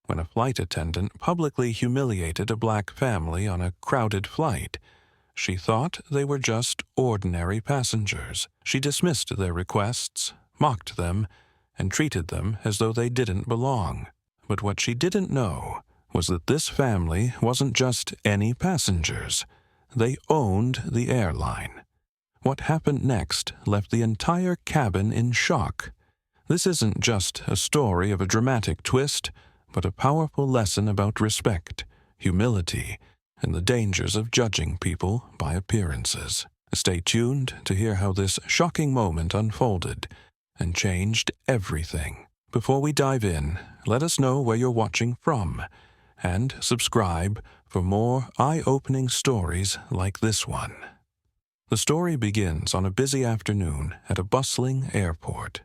when a flight attendant publicly humiliated a black family on a crowded flight. She thought they were just ordinary passengers. She dismissed their requests, mocked them, and treated them as though they didn't belong. But what she didn't know was that this family wasn't just any passengers. They owned the airline. What happened next left the entire cabin in shock. This isn't just a story of a dramatic twist, but a powerful lesson about respect, humility, and the dangers of judging people by appearances. Stay tuned to hear how this shocking moment unfolded and changed everything. Before we dive in, let us know where you're watching from, and subscribe for more eye-opening stories like this one. The story begins on a busy afternoon at a bustling airport.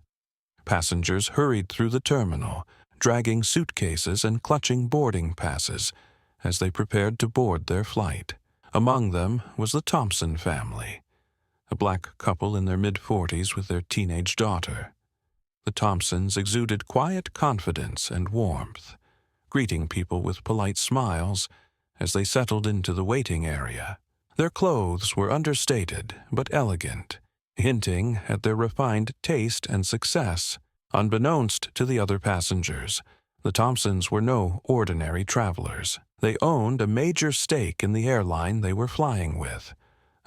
Passengers hurried through the terminal, dragging suitcases and clutching boarding passes as they prepared to board their flight. Among them was the Thompson family, a black couple in their mid-40s with their teenage daughter. The Thompsons exuded quiet confidence and warmth, greeting people with polite smiles as they settled into the waiting area. Their clothes were understated but elegant, hinting at their refined taste and success. Unbeknownst to the other passengers, the Thompsons were no ordinary travelers. They owned a major stake in the airline they were flying with,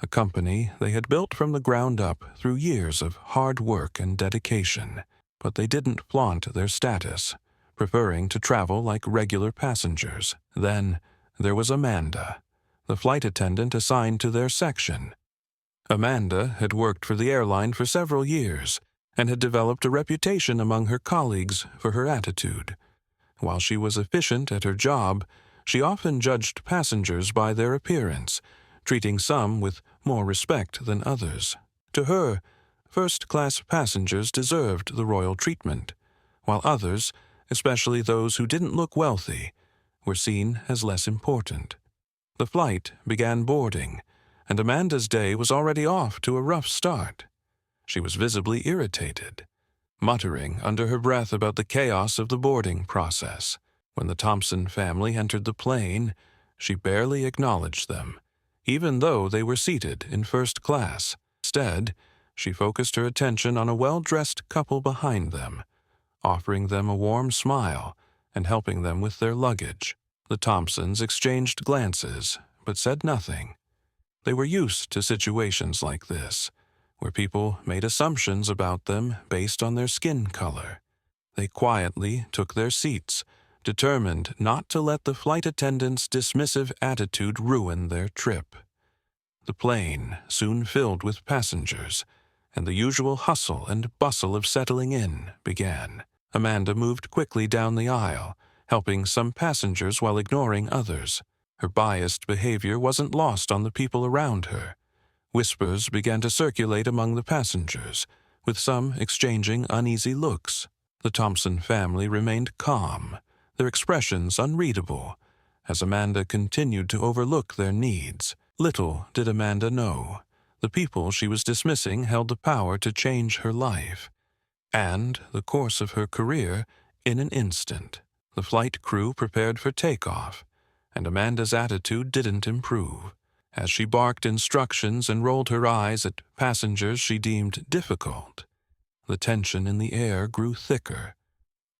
a company they had built from the ground up through years of hard work and dedication. But they didn't flaunt their status, preferring to travel like regular passengers. Then there was Amanda, the flight attendant assigned to their section. Amanda had worked for the airline for several years and had developed a reputation among her colleagues for her attitude. While she was efficient at her job, she often judged passengers by their appearance, treating some with more respect than others. To her, first-class passengers deserved the royal treatment, while others, especially those who didn't look wealthy, were seen as less important. The flight began boarding, and Amanda's day was already off to a rough start. She was visibly irritated, muttering under her breath about the chaos of the boarding process. When the Thompson family entered the plane, she barely acknowledged them, even though they were seated in first class. Instead, she focused her attention on a well-dressed couple behind them, offering them a warm smile and helping them with their luggage. The Thompsons exchanged glances, but said nothing. They were used to situations like this, where people made assumptions about them based on their skin color. They quietly took their seats, determined not to let the flight attendant's dismissive attitude ruin their trip. The plane soon filled with passengers, and the usual hustle and bustle of settling in began. Amanda moved quickly down the aisle, helping some passengers while ignoring others. Her biased behavior wasn't lost on the people around her. Whispers began to circulate among the passengers, with some exchanging uneasy looks. The Thompson family remained calm, their expressions unreadable, as Amanda continued to overlook their needs. Little did Amanda know, the people she was dismissing held the power to change her life, and the course of her career in an instant. The flight crew prepared for takeoff, and Amanda's attitude didn't improve. As she barked instructions and rolled her eyes at passengers she deemed difficult, the tension in the air grew thicker.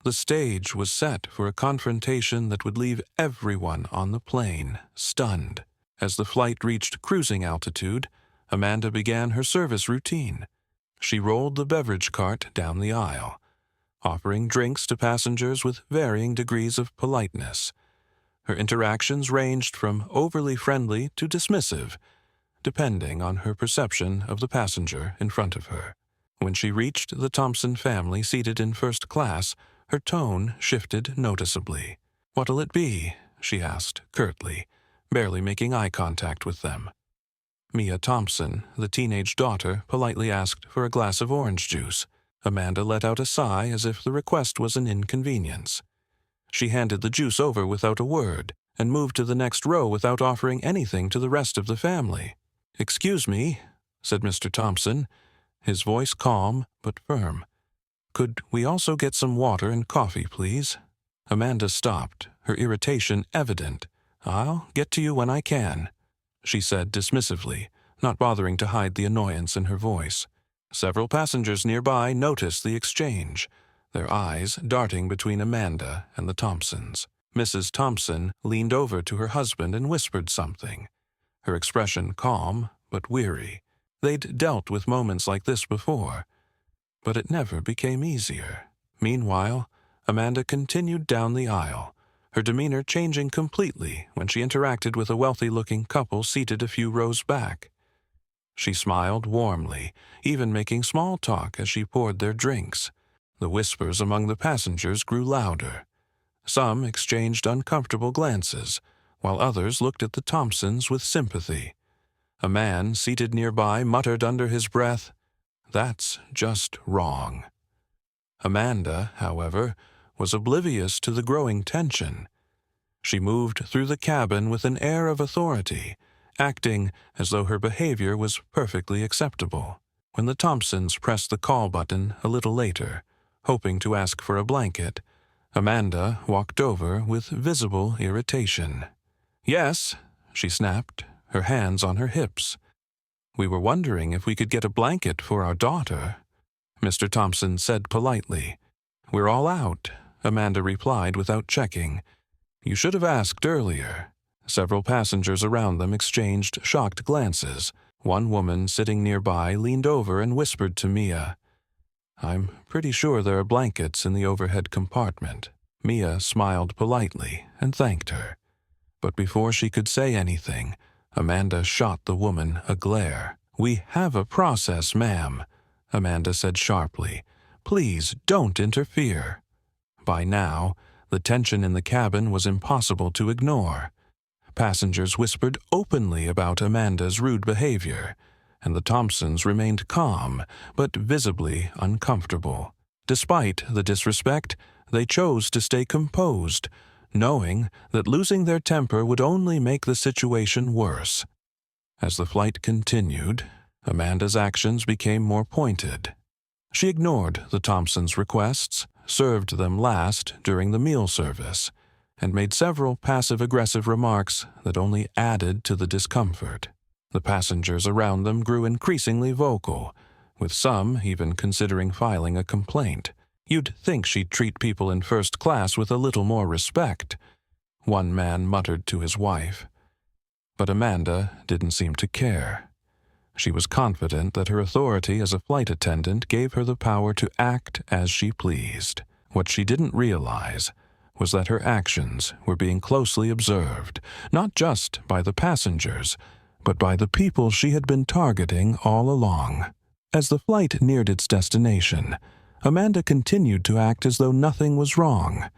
The stage was set for a confrontation that would leave everyone on the plane stunned. As the flight reached cruising altitude, Amanda began her service routine. She rolled the beverage cart down the aisle, offering drinks to passengers with varying degrees of politeness. Her interactions ranged from overly friendly to dismissive, depending on her perception of the passenger in front of her. When she reached the Thompson family seated in first class, her tone shifted noticeably. "What'll it be?" she asked curtly, barely making eye contact with them. Mia Thompson, the teenage daughter, politely asked for a glass of orange juice. Amanda let out a sigh as if the request was an inconvenience. She handed the juice over without a word and moved to the next row without offering anything to the rest of the family. "Excuse me," said Mr. Thompson, his voice calm but firm. "Could we also get some water and coffee, please?" Amanda stopped, her irritation evident. "I'll get to you when I can," she said dismissively, not bothering to hide the annoyance in her voice. Several passengers nearby noticed the exchange, their eyes darting between Amanda and the Thompsons. Mrs. Thompson leaned over to her husband and whispered something, her expression calm but weary. They'd dealt with moments like this before, but it never became easier. Meanwhile, Amanda continued down the aisle, her demeanor changing completely when she interacted with a wealthy-looking couple seated a few rows back. She smiled warmly, even making small talk as she poured their drinks. The whispers among the passengers grew louder. Some exchanged uncomfortable glances, while others looked at the Thompsons with sympathy. A man seated nearby muttered under his breath, "That's just wrong." Amanda, however, was oblivious to the growing tension. She moved through the cabin with an air of authority, acting as though her behavior was perfectly acceptable. When the Thompsons pressed the call button a little later, hoping to ask for a blanket, Amanda walked over with visible irritation. "Yes," she snapped, her hands on her hips. "We were wondering if we could get a blanket for our daughter," Mr. Thompson said politely. "We're all out," Amanda replied without checking. "You should have asked earlier." Several passengers around them exchanged shocked glances. One woman sitting nearby leaned over and whispered to Mia, "I'm pretty sure there are blankets in the overhead compartment." Mia smiled politely and thanked her. But before she could say anything, Amanda shot the woman a glare. "We have a process, ma'am," Amanda said sharply. "Please don't interfere." By now, the tension in the cabin was impossible to ignore. Passengers whispered openly about Amanda's rude behavior, and the Thompsons remained calm but visibly uncomfortable. Despite the disrespect, they chose to stay composed, knowing that losing their temper would only make the situation worse. As the flight continued, Amanda's actions became more pointed. She ignored the Thompsons' requests, served them last during the meal service, and made several passive-aggressive remarks that only added to the discomfort. The passengers around them grew increasingly vocal, with some even considering filing a complaint. "You'd think she'd treat people in first class with a little more respect," one man muttered to his wife. But Amanda didn't seem to care. She was confident that her authority as a flight attendant gave her the power to act as she pleased. What she didn't realize was that her actions were being closely observed, not just by the passengers, but by the people she had been targeting all along. As the flight neared its destination, Amanda continued to act as though nothing was wrong.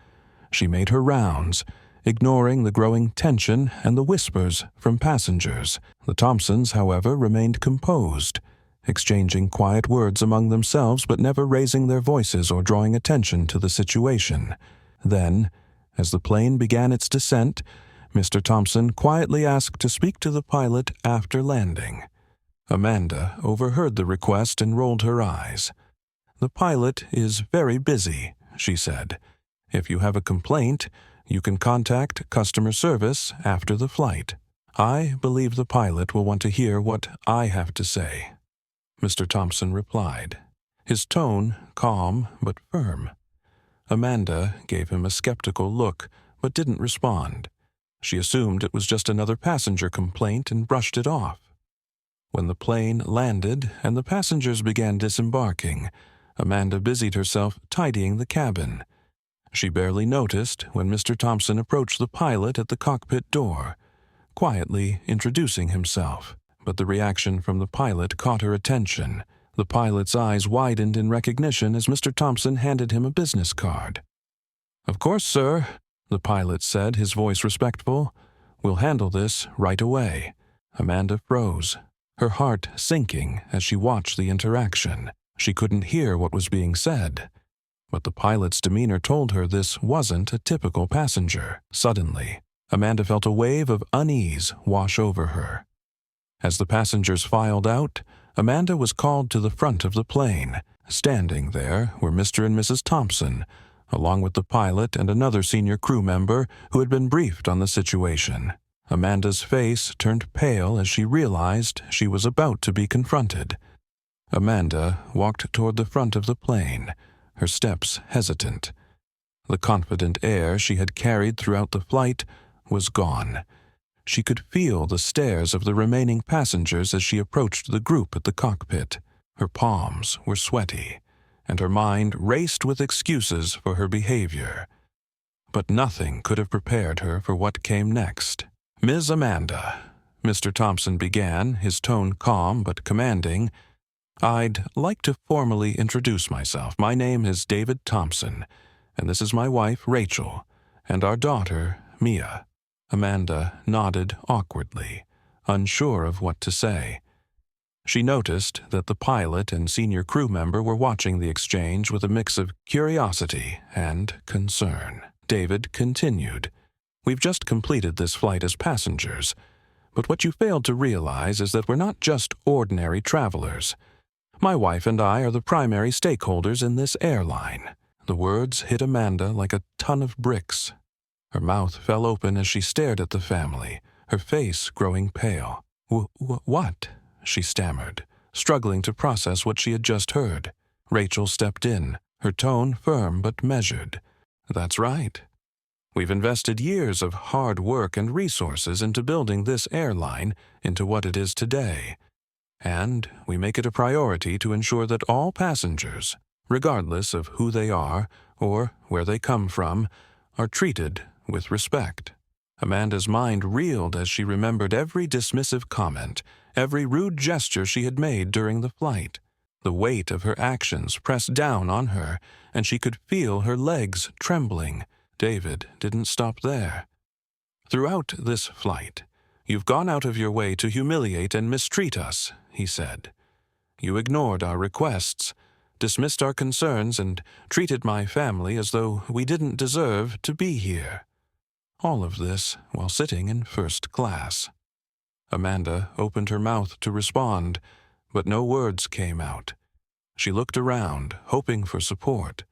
She made her rounds, ignoring the growing tension and the whispers from passengers. The Thompsons, however, remained composed, exchanging quiet words among themselves but never raising their voices or drawing attention to the situation. Then, as the plane began its descent, Mr. Thompson quietly asked to speak to the pilot after landing. Amanda overheard the request and rolled her eyes. "The pilot is very busy," she said. "If you have a complaint, you can contact customer service after the flight. I believe the pilot will want to hear what I have to say," Mr. Thompson replied, his tone calm but firm. Amanda gave him a skeptical look, but didn't respond. She assumed it was just another passenger complaint and brushed it off. When the plane landed and the passengers began disembarking, Amanda busied herself tidying the cabin. She barely noticed when Mr. Thompson approached the pilot at the cockpit door, quietly introducing himself. But the reaction from the pilot caught her attention. The pilot's eyes widened in recognition as Mr. Thompson handed him a business card. "Of course, sir," the pilot said, his voice respectful. "We'll handle this right away." Amanda froze, her heart sinking as she watched the interaction. She couldn't hear what was being said, but the pilot's demeanor told her this wasn't a typical passenger. Suddenly, Amanda felt a wave of unease wash over her. As the passengers filed out, Amanda was called to the front of the plane. Standing there were Mr. and Mrs. Thompson, along with the pilot and another senior crew member who had been briefed on the situation. Amanda's face turned pale as she realized she was about to be confronted. Amanda walked toward the front of the plane, her steps hesitant. The confident air she had carried throughout the flight was gone. She could feel the stares of the remaining passengers as she approached the group at the cockpit. Her palms were sweaty, and her mind raced with excuses for her behavior. But nothing could have prepared her for what came next. "Ms. Amanda," Mr. Thompson began, his tone calm but commanding, "I'd like to formally introduce myself. My name is David Thompson, and this is my wife, Rachel, and our daughter, Mia." Amanda nodded awkwardly, unsure of what to say. She noticed that the pilot and senior crew member were watching the exchange with a mix of curiosity and concern. David continued, "We've just completed this flight as passengers, but what you failed to realize is that we're not just ordinary travelers. My wife and I are the primary stakeholders in this airline." The words hit Amanda like a ton of bricks. Her mouth fell open as she stared at the family, her face growing pale. What?" she stammered, struggling to process what she had just heard. Rachel stepped in, her tone firm but measured. "That's right. We've invested years of hard work and resources into building this airline into what it is today. And we make it a priority to ensure that all passengers, regardless of who they are or where they come from, are treated with respect." Amanda's mind reeled as she remembered every dismissive comment, every rude gesture she had made during the flight. The weight of her actions pressed down on her, and she could feel her legs trembling. David didn't stop there. "Throughout this flight, you've gone out of your way to humiliate and mistreat us," he said. "You ignored our requests, dismissed our concerns, and treated my family as though we didn't deserve to be here. All of this while sitting in first class." Amanda opened her mouth to respond, but no words came out. She looked around, hoping for support,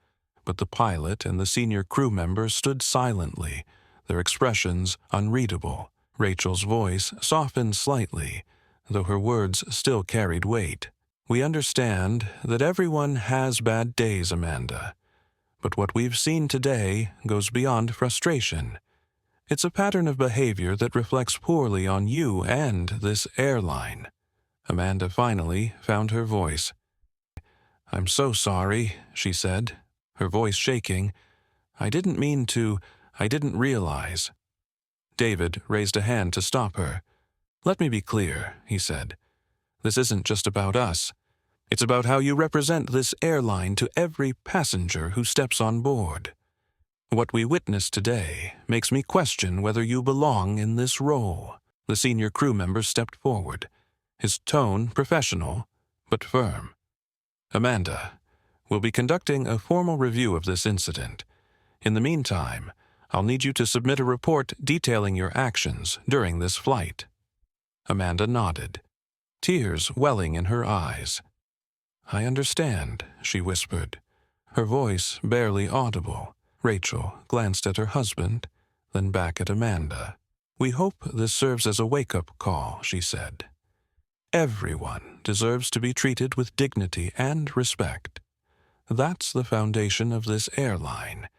but the pilot and the senior crew member stood silently, their expressions unreadable. Rachel's voice softened slightly, though her words still carried weight. "We understand that everyone has bad days, Amanda, but what we've seen today goes beyond frustration. It's a pattern of behavior that reflects poorly on you and this airline." Amanda finally found her voice. "I'm so sorry," she said, her voice shaking. I didn't realize." David raised a hand to stop her. "Let me be clear," he said. "This isn't just about us. It's about how you represent this airline to every passenger who steps on board. What we witnessed today makes me question whether you belong in this role." The senior crew member stepped forward, his tone professional but firm. "Amanda, we'll be conducting a formal review of this incident. In the meantime, I'll need you to submit a report detailing your actions during this flight." Amanda nodded, tears welling in her eyes. "I understand," she whispered, her voice barely audible. Rachel glanced at her husband, then back at Amanda. "We hope this serves as a wake-up call," she said. "Everyone deserves to be treated with dignity and respect. That's the foundation of this airline,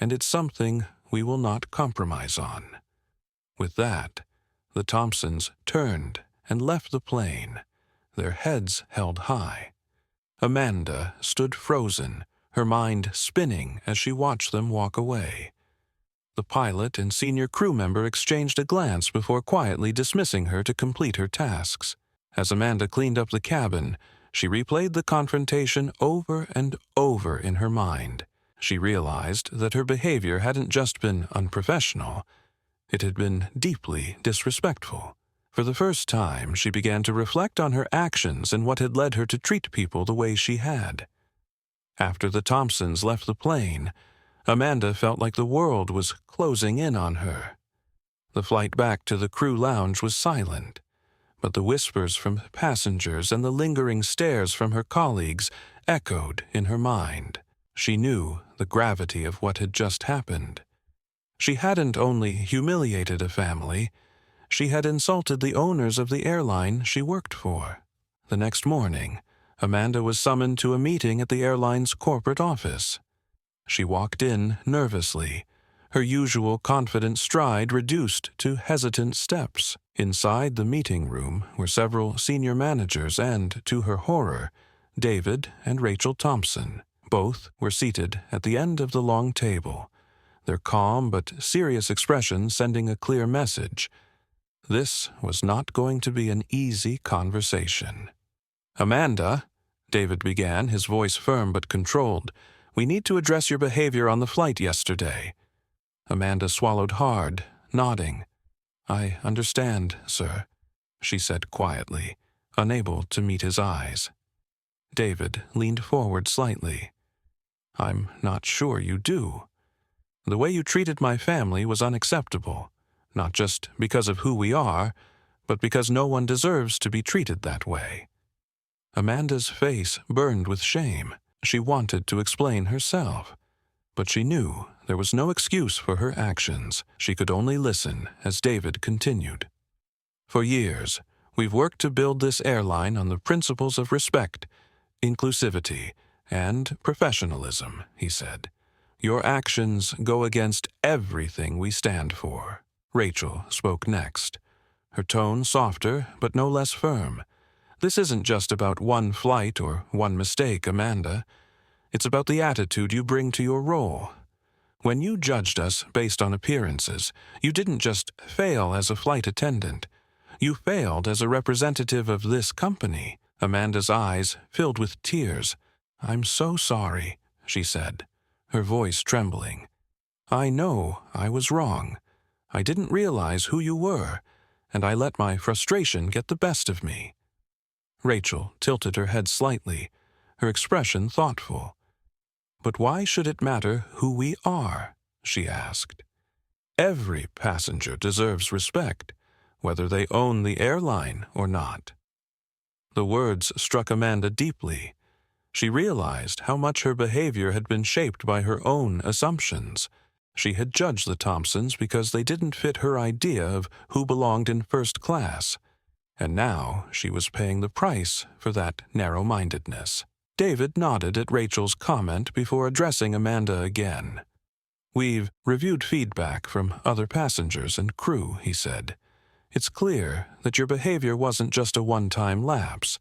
and it's something we will not compromise on." With that, the Thompsons turned and left the plane, their heads held high. Amanda stood frozen, her mind spinning as she watched them walk away. The pilot and senior crew member exchanged a glance before quietly dismissing her to complete her tasks. As Amanda cleaned up the cabin, she replayed the confrontation over and over in her mind. She realized that her behavior hadn't just been unprofessional, it had been deeply disrespectful. For the first time, she began to reflect on her actions and what had led her to treat people the way she had. After the Thompsons left the plane, Amanda felt like the world was closing in on her. The flight back to the crew lounge was silent, but the whispers from passengers and the lingering stares from her colleagues echoed in her mind. She knew the gravity of what had just happened. She hadn't only humiliated a family, she had insulted the owners of the airline she worked for. The next morning, Amanda was summoned to a meeting at the airline's corporate office. She walked in nervously, her usual confident stride reduced to hesitant steps. Inside the meeting room were several senior managers and, to her horror, David and Rachel Thompson. Both were seated at the end of the long table, their calm but serious expressions sending a clear message. This was not going to be an easy conversation. "Amanda," David began, his voice firm but controlled, "we need to address your behavior on the flight yesterday." Amanda swallowed hard, nodding. "I understand, sir," she said quietly, unable to meet his eyes. David leaned forward slightly. "I'm not sure you do. The way you treated my family was unacceptable, not just because of who we are, but because no one deserves to be treated that way." Amanda's face burned with shame. She wanted to explain herself, but she knew there was no excuse for her actions. She could only listen as David continued. "For years, we've worked to build this airline on the principles of respect, inclusivity, and professionalism," he said. "Your actions go against everything we stand for." Rachel spoke next, her tone softer but no less firm. "This isn't just about one flight or one mistake, Amanda. It's about the attitude you bring to your role. When you judged us based on appearances, you didn't just fail as a flight attendant. You failed as a representative of this company." Amanda's eyes filled with tears. "I'm so sorry," she said, her voice trembling. "I know I was wrong. I didn't realize who you were, and I let my frustration get the best of me." Rachel tilted her head slightly, her expression thoughtful. "But why should it matter who we are?" she asked. "Every passenger deserves respect, whether they own the airline or not." The words struck Amanda deeply. She realized how much her behavior had been shaped by her own assumptions. She had judged the Thompsons because they didn't fit her idea of who belonged in first class, and now she was paying the price for that narrow-mindedness. David nodded at Rachel's comment before addressing Amanda again. "We've reviewed feedback from other passengers and crew," he said. "It's clear that your behavior wasn't just a one-time lapse.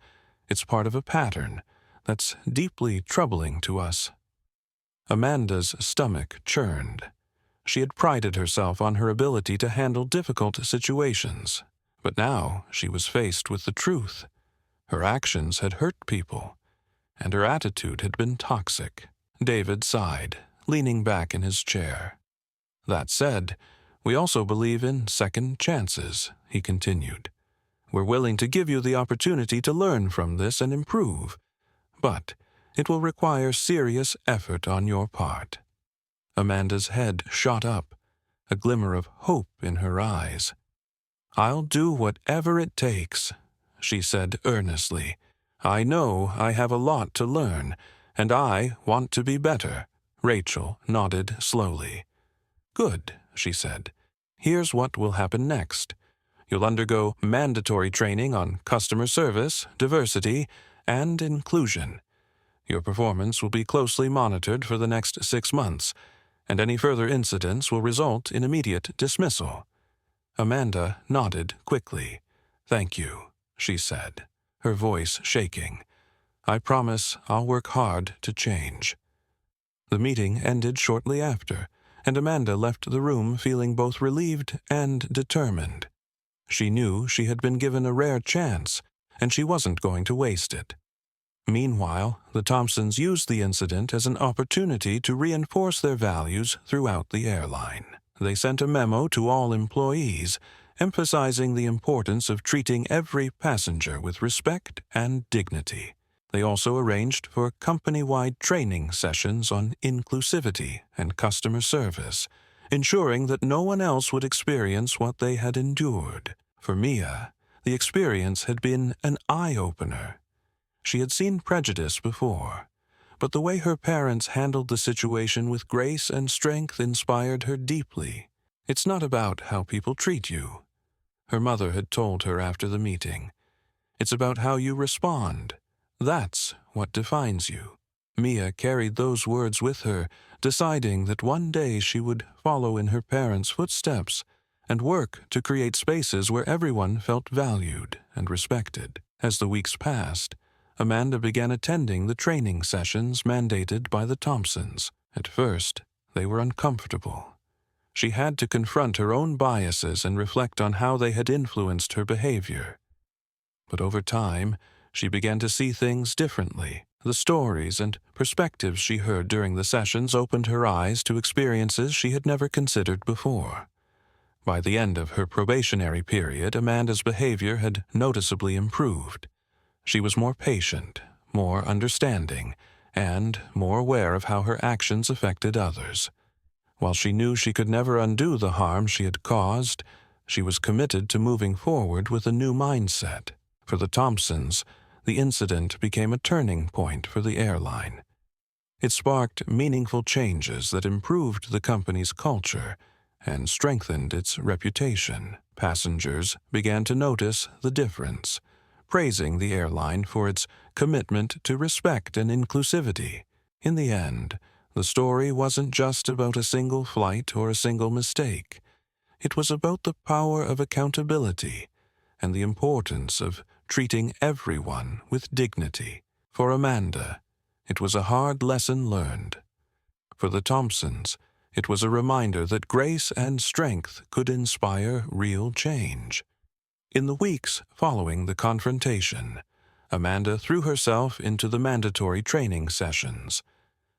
It's part of a pattern that's deeply troubling to us." Amanda's stomach churned. She had prided herself on her ability to handle difficult situations, but now she was faced with the truth. Her actions had hurt people, and her attitude had been toxic. David sighed, leaning back in his chair. "That said, we also believe in second chances," he continued. "We're willing to give you the opportunity to learn from this and improve, but it will require serious effort on your part." Amanda's head shot up, a glimmer of hope in her eyes. "I'll do whatever it takes," she said earnestly. "I know I have a lot to learn, and I want to be better." Rachel nodded slowly. "Good," she said. "Here's what will happen next. You'll undergo mandatory training on customer service, diversity, and inclusion. Your performance will be closely monitored for the next 6 months, and any further incidents will result in immediate dismissal." Amanda nodded quickly. "Thank you," she said, her voice shaking. "I promise I'll work hard to change." The meeting ended shortly after, and Amanda left the room feeling both relieved and determined. She knew she had been given a rare chance, and she wasn't going to waste it. Meanwhile, the Thompsons used the incident as an opportunity to reinforce their values throughout the airline. They sent a memo to all employees, emphasizing the importance of treating every passenger with respect and dignity. They also arranged for company-wide training sessions on inclusivity and customer service, ensuring that no one else would experience what they had endured. For Mia, the experience had been an eye-opener. She had seen prejudice before, but the way her parents handled the situation with grace and strength inspired her deeply. "It's not about how people treat you," her mother had told her after the meeting. "It's about how you respond. That's what defines you." Mia carried those words with her, deciding that one day she would follow in her parents' footsteps and work to create spaces where everyone felt valued and respected. As the weeks passed, Amanda began attending the training sessions mandated by the Thompsons. At first, they were uncomfortable. She had to confront her own biases and reflect on how they had influenced her behavior. But over time, she began to see things differently. The stories and perspectives she heard during the sessions opened her eyes to experiences she had never considered before. By the end of her probationary period, Amanda's behavior had noticeably improved. She was more patient, more understanding, and more aware of how her actions affected others. While she knew she could never undo the harm she had caused, she was committed to moving forward with a new mindset. For the Thompsons, the incident became a turning point for the airline. It sparked meaningful changes that improved the company's culture and strengthened its reputation. Passengers began to notice the difference, praising the airline for its commitment to respect and inclusivity. In the end, the story wasn't just about a single flight or a single mistake. It was about the power of accountability and the importance of treating everyone with dignity. For Amanda, it was a hard lesson learned. For the Thompsons, it was a reminder that grace and strength could inspire real change. In the weeks following the confrontation, Amanda threw herself into the mandatory training sessions.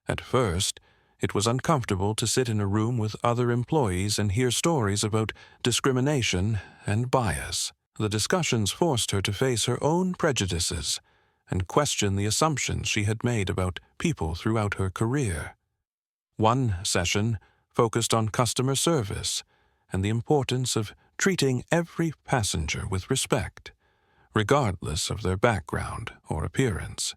At first, it was uncomfortable to sit in a room with other employees and hear stories about discrimination and bias. The discussions forced her to face her own prejudices and question the assumptions she had made about people throughout her career. One session focused on customer service and the importance of treating every passenger with respect, regardless of their background or appearance.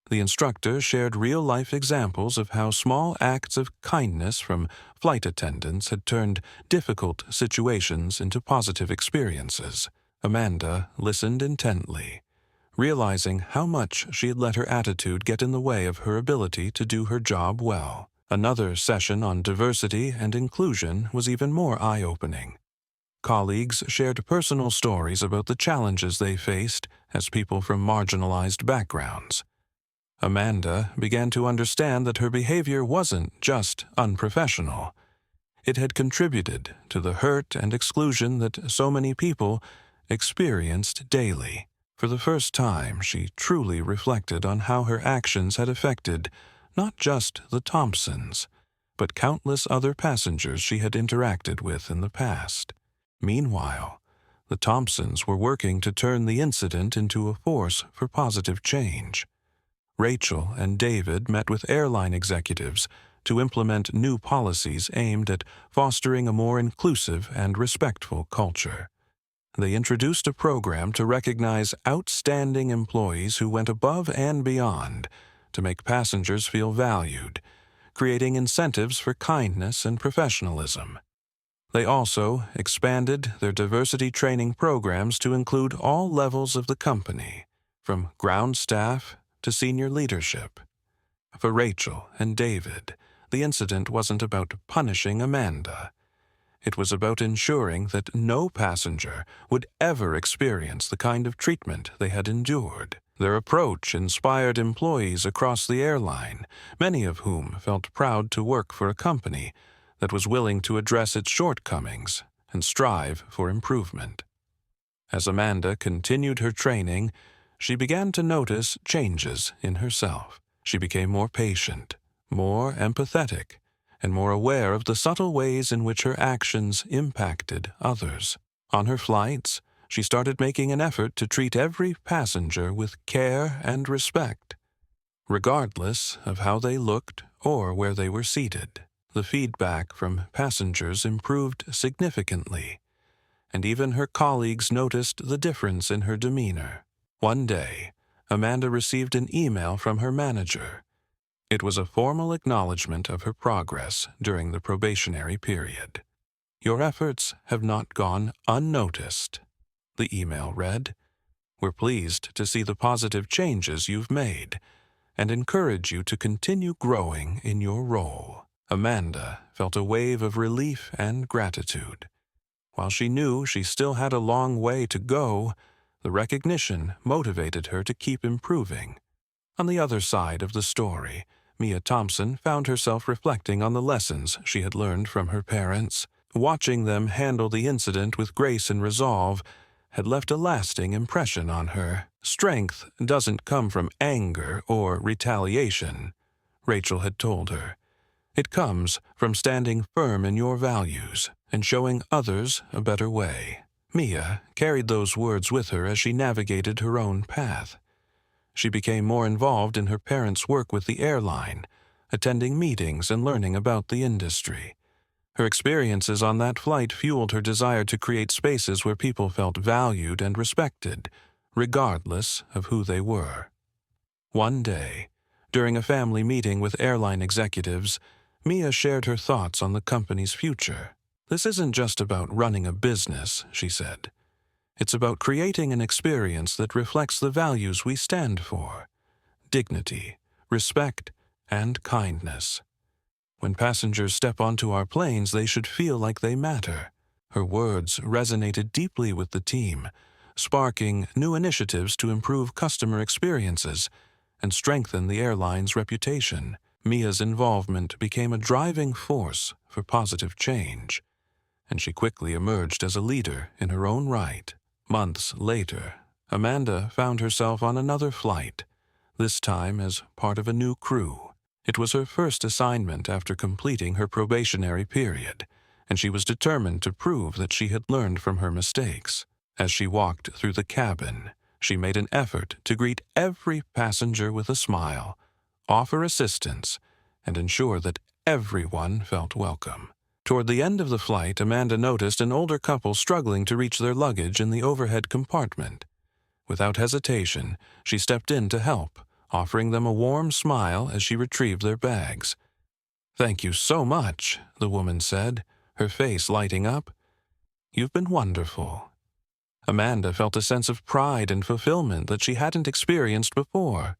The instructor shared real-life examples of how small acts of kindness from flight attendants had turned difficult situations into positive experiences. Amanda listened intently, realizing how much she had let her attitude get in the way of her ability to do her job well. Another session on diversity and inclusion was even more eye-opening. Colleagues shared personal stories about the challenges they faced as people from marginalized backgrounds. Amanda began to understand that her behavior wasn't just unprofessional. It had contributed to the hurt and exclusion that so many people experienced daily. For the first time, she truly reflected on how her actions had affected not just the Thompsons, but countless other passengers she had interacted with in the past. Meanwhile, the Thompsons were working to turn the incident into a force for positive change. Rachel and David met with airline executives to implement new policies aimed at fostering a more inclusive and respectful culture. They introduced a program to recognize outstanding employees who went above and beyond to make passengers feel valued, creating incentives for kindness and professionalism. They also expanded their diversity training programs to include all levels of the company, from ground staff to senior leadership. For Rachel and David, the incident wasn't about punishing Amanda. It was about ensuring that no passenger would ever experience the kind of treatment they had endured. Their approach inspired employees across the airline, many of whom felt proud to work for a company that was willing to address its shortcomings and strive for improvement. As Amanda continued her training, she began to notice changes in herself. She became more patient, more empathetic, and more aware of the subtle ways in which her actions impacted others. On her flights, she started making an effort to treat every passenger with care and respect, regardless of how they looked or where they were seated. The feedback from passengers improved significantly, and even her colleagues noticed the difference in her demeanor. One day, Amanda received an email from her manager. It was a formal acknowledgment of her progress during the probationary period. "Your efforts have not gone unnoticed," the email read. "We're pleased to see the positive changes you've made and encourage you to continue growing in your role." Amanda felt a wave of relief and gratitude. While she knew she still had a long way to go, the recognition motivated her to keep improving. On the other side of the story, Mia Thompson found herself reflecting on the lessons she had learned from her parents. Watching them handle the incident with grace and resolve had left a lasting impression on her. "Strength doesn't come from anger or retaliation," Rachel had told her. "It comes from standing firm in your values and showing others a better way." Mia carried those words with her as she navigated her own path. She became more involved in her parents' work with the airline, attending meetings and learning about the industry. Her experiences on that flight fueled her desire to create spaces where people felt valued and respected, regardless of who they were. One day, during a family meeting with airline executives, Mia shared her thoughts on the company's future. "This isn't just about running a business," she said. "It's about creating an experience that reflects the values we stand for: dignity, respect, and kindness. When passengers step onto our planes, they should feel like they matter." Her words resonated deeply with the team, sparking new initiatives to improve customer experiences and strengthen the airline's reputation. Mia's involvement became a driving force for positive change, and she quickly emerged as a leader in her own right. Months later, Amanda found herself on another flight, this time as part of a new crew. It was her first assignment after completing her probationary period, and she was determined to prove that she had learned from her mistakes. As she walked through the cabin, she made an effort to greet every passenger with a smile, offer assistance, and ensure that everyone felt welcome. Toward the end of the flight, Amanda noticed an older couple struggling to reach their luggage in the overhead compartment. Without hesitation, she stepped in to help, offering them a warm smile as she retrieved their bags. "Thank you so much," the woman said, her face lighting up. "You've been wonderful." Amanda felt a sense of pride and fulfillment that she hadn't experienced before.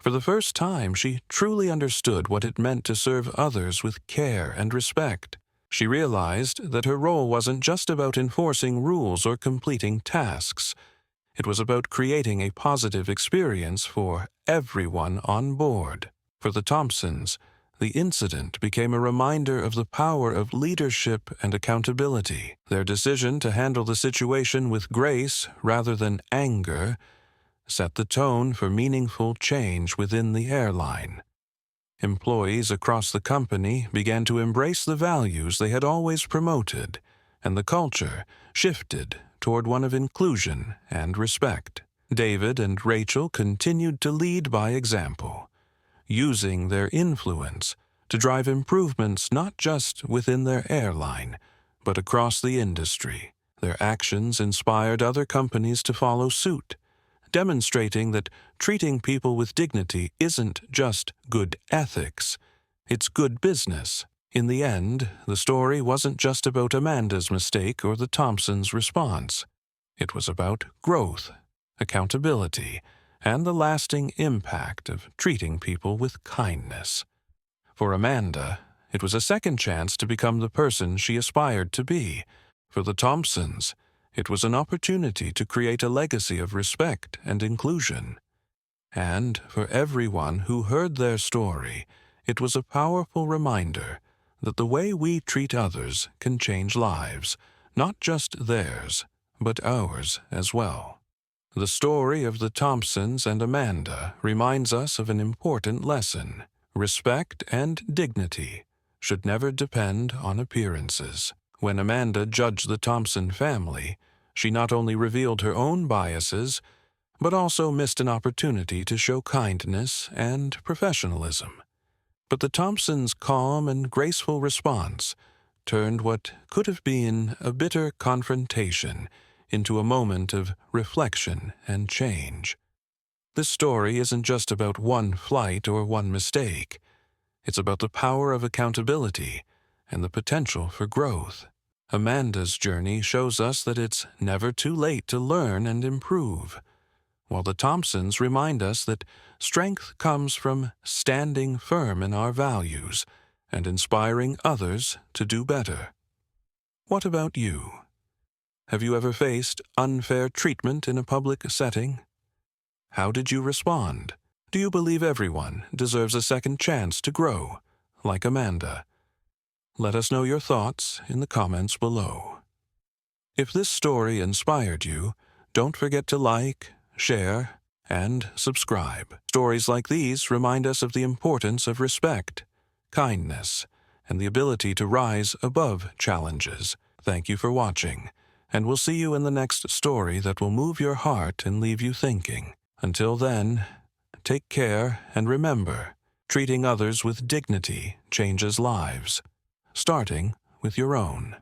For the first time, she truly understood what it meant to serve others with care and respect. She realized that her role wasn't just about enforcing rules or completing tasks. It was about creating a positive experience for everyone on board. For the Thompsons, the incident became a reminder of the power of leadership and accountability. Their decision to handle the situation with grace rather than anger set the tone for meaningful change within the airline. Employees across the company began to embrace the values they had always promoted, and the culture shifted toward one of inclusion and respect. David and Rachel continued to lead by example, using their influence to drive improvements not just within their airline, but across the industry. Their actions inspired other companies to follow suit, demonstrating that treating people with dignity isn't just good ethics, it's good business. In the end, the story wasn't just about Amanda's mistake or the Thompsons' response. It was about growth, accountability, and the lasting impact of treating people with kindness. For Amanda, it was a second chance to become the person she aspired to be. For the Thompsons, it was an opportunity to create a legacy of respect and inclusion. And for everyone who heard their story, it was a powerful reminder that the way we treat others can change lives, not just theirs, but ours as well. The story of the Thompsons and Amanda reminds us of an important lesson. Respect and dignity should never depend on appearances. When Amanda judged the Thompson family, she not only revealed her own biases, but also missed an opportunity to show kindness and professionalism. But the Thompsons' calm and graceful response turned what could have been a bitter confrontation into a moment of reflection and change. This story isn't just about one flight or one mistake. It's about the power of accountability and the potential for growth. Amanda's journey shows us that it's never too late to learn and improve, while the Thompsons remind us that strength comes from standing firm in our values and inspiring others to do better. What about you? Have you ever faced unfair treatment in a public setting? How did you respond? Do you believe everyone deserves a second chance to grow, like Amanda? Let us know your thoughts in the comments below. If this story inspired you, don't forget to like, share, and subscribe. Stories like these remind us of the importance of respect, kindness, and the ability to rise above challenges. Thank you for watching, and we'll see you in the next story that will move your heart and leave you thinking. Until then, take care and remember, treating others with dignity changes lives, starting with your own.